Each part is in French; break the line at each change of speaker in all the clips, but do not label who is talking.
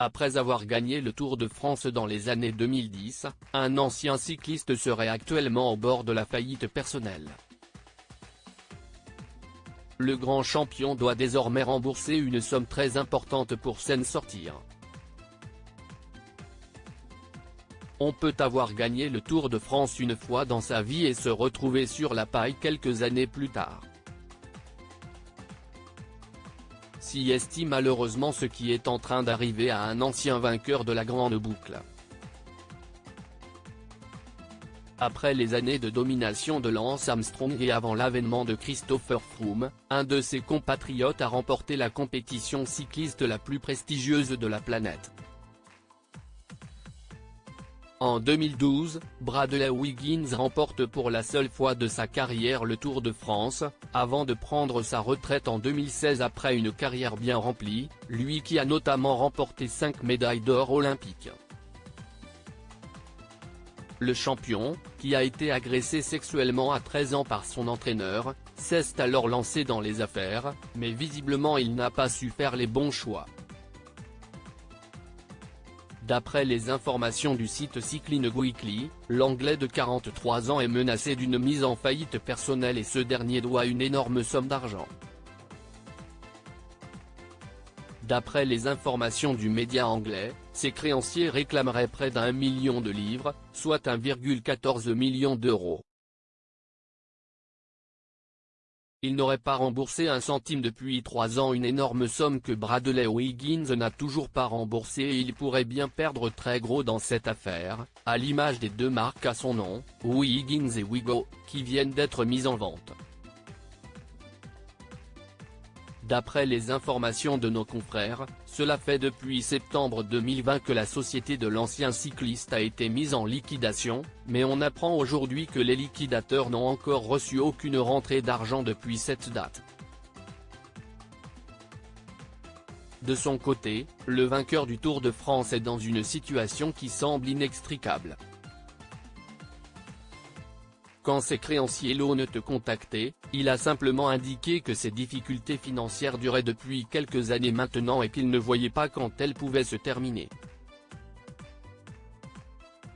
Après avoir gagné le Tour de France dans les années 2010, un ancien cycliste serait actuellement au bord de la faillite personnelle. Le grand champion doit désormais rembourser une somme très importante pour s'en sortir. On peut avoir gagné le Tour de France une fois dans sa vie et se retrouver sur la paille quelques années plus tard. Si est malheureusement ce qui est en train d'arriver à un ancien vainqueur de la grande boucle. Après les années de domination de Lance Armstrong et avant l'avènement de Christopher Froome, un de ses compatriotes a remporté la compétition cycliste la plus prestigieuse de la planète. En 2012, Bradley Wiggins remporte pour la seule fois de sa carrière le Tour de France, avant de prendre sa retraite en 2016 après une carrière bien remplie, lui qui a notamment remporté 5 médailles d'or olympiques. Le champion, qui a été agressé sexuellement à 13 ans par son entraîneur, s'est alors lancé dans les affaires, mais visiblement il n'a pas su faire les bons choix. D'après les informations du site Cycling Weekly, l'Anglais de 43 ans est menacé d'une mise en faillite personnelle et ce dernier doit une énorme somme d'argent. D'après les informations du média anglais, ses créanciers réclameraient près d'1 million de livres, soit 1,14 million d'euros. Il n'aurait pas remboursé un centime depuis 3 ans, une énorme somme que Bradley Wiggins n'a toujours pas remboursée et il pourrait bien perdre très gros dans cette affaire, à l'image des deux marques à son nom, Wiggins et Wigo, qui viennent d'être mises en vente. D'après les informations de nos confrères, cela fait depuis septembre 2020 que la société de l'ancien cycliste a été mise en liquidation, mais on apprend aujourd'hui que les liquidateurs n'ont encore reçu aucune rentrée d'argent depuis cette date. De son côté, le vainqueur du Tour de France est dans une situation qui semble inextricable. Quand ses créanciers l'ont contacté, il a simplement indiqué que ses difficultés financières duraient depuis quelques années maintenant et qu'il ne voyait pas quand elles pouvaient se terminer.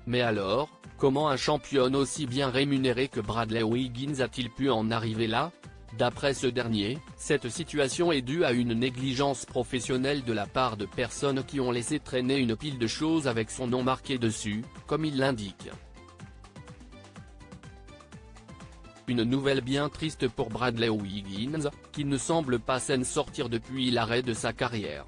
Mais alors, comment un champion aussi bien rémunéré que Bradley Wiggins a-t-il pu en arriver là? D'après ce dernier, cette situation est due à une négligence professionnelle de la part de personnes qui ont laissé traîner une pile de choses avec son nom marqué dessus, comme il l'indique. Une nouvelle bien triste pour Bradley Wiggins, qui ne semble pas s'en sortir depuis l'arrêt de sa carrière.